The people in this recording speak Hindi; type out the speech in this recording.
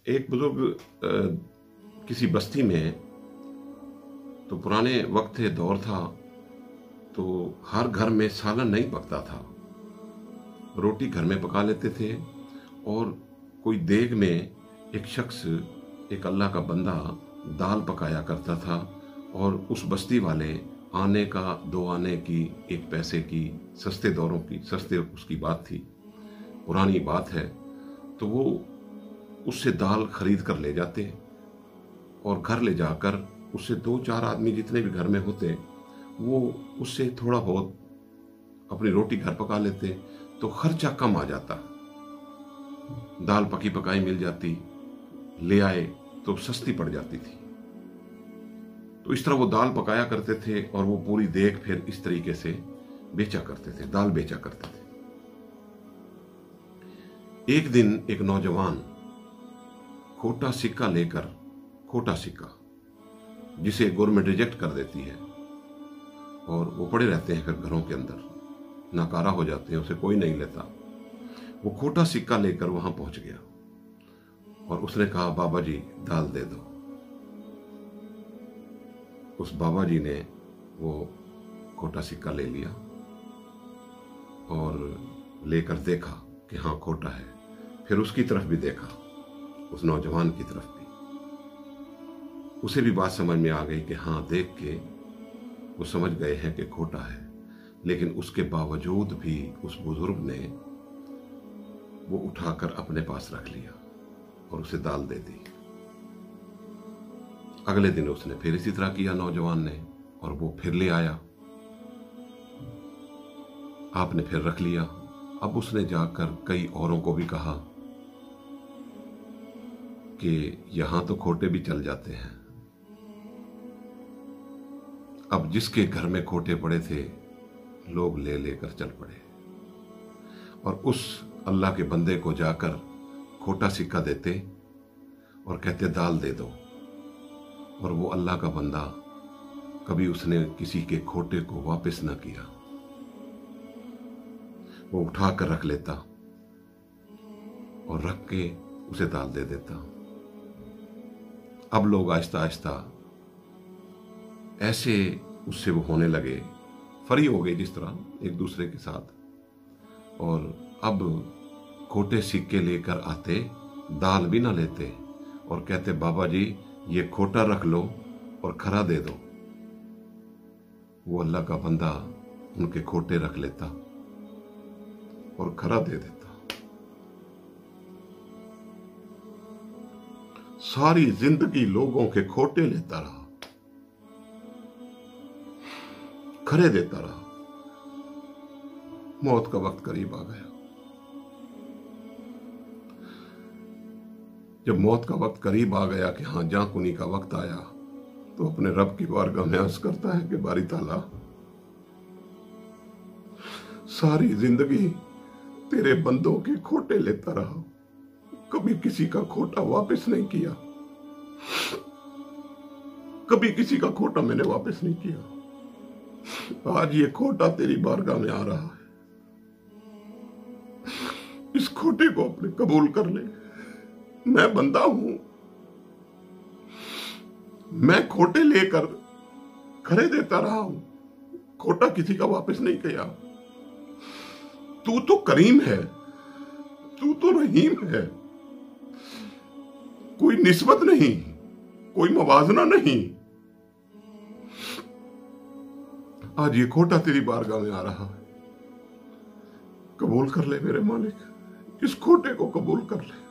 एक बुजुर्ग किसी बस्ती में, तो पुराने वक्त थे, दौर था, तो हर घर में सालन नहीं पकता था। रोटी घर में पका लेते थे और कोई देग में एक शख्स, एक अल्लाह का बंदा दाल पकाया करता था और उस बस्ती वाले आने का, 2 आने की, 1 पैसे की, सस्ते दौरों की, सस्ते उसकी बात थी, पुरानी बात है, तो वो उससे दाल खरीद कर ले जाते और घर ले जाकर उससे 2-4 आदमी जितने भी घर में होते वो उससे थोड़ा बहुत अपनी रोटी घर पका लेते, तो खर्चा कम आ जाता। दाल पकी पकाई मिल जाती, ले आए तो सस्ती पड़ जाती थी। तो इस तरह वो दाल पकाया करते थे और वो पूरी देग फिर इस तरीके से बेचा करते थे, दाल बेचा करते थे। एक दिन एक नौजवान खोटा सिक्का लेकर, खोटा सिक्का जिसे गवर्नमेंट रिजेक्ट कर देती है और वो पड़े रहते हैं फिर घरों के अंदर, नाकारा हो जाते हैं, उसे कोई नहीं लेता, वो खोटा सिक्का लेकर वहां पहुंच गया और उसने कहा, बाबा जी दाल दे दो। उस बाबा जी ने वो खोटा सिक्का ले लिया और लेकर देखा कि हाँ खोटा है। फिर उसकी तरफ भी देखा, उस नौजवान की तरफ भी, उसे भी बात समझ में आ गई कि हाँ, देख के वो समझ गए हैं कि खोटा है। लेकिन उसके बावजूद भी उस बुजुर्ग ने वो उठाकर अपने पास रख लिया और उसे दाल दे दी। अगले दिन उसने फिर इसी तरह किया नौजवान ने, और वो फिर ले आया, आपने फिर रख लिया। अब उसने जाकर कई औरों को भी कहा कि यहां तो खोटे भी चल जाते हैं। अब जिसके घर में खोटे पड़े थे लोग ले लेकर चल पड़े और उस अल्लाह के बंदे को जाकर खोटा सिक्का देते और कहते दाल दे दो, और वो अल्लाह का बंदा कभी उसने किसी के खोटे को वापस न किया, वो उठा कर रख लेता और रख के उसे दाल दे देता। अब लोग आहिस्ता आहिस्ता ऐसे उससे वो होने लगे, फरी हो गए जिस तरह एक दूसरे के साथ, और अब खोटे सिक्के लेकर आते, दाल भी ना लेते और कहते, बाबा जी ये खोटा रख लो और खरा दे दो। वो अल्लाह का बंदा उनके खोटे रख लेता और खरा दे देता। सारी जिंदगी लोगों के खोटे लेता रहा, खरे देता रहा। मौत का वक्त करीब आ गया। जब मौत का वक्त करीब आ गया कि हाँ जाकुनी का वक्त आया, तो अपने रब की बारगाह में अर्ज करता है कि बारी ताला, सारी जिंदगी तेरे बंदों के खोटे लेता रहा, कभी किसी का खोटा वापस नहीं किया, कभी किसी का खोटा मैंने वापस नहीं किया। आज ये खोटा तेरी बारगाह में आ रहा है, इस खोटे को अपने कबूल कर ले। मैं बंदा हूं, मैं खोटे लेकर खरे देता रहा हूं, खोटा किसी का वापस नहीं किया। तू तो करीम है, तू तो रहीम है, कोई निस्बत नहीं, कोई मवाजना नहीं। आज ये खोटा तेरी बारगाह में आ रहा है, कबूल कर ले मेरे मालिक, इस खोटे को कबूल कर ले।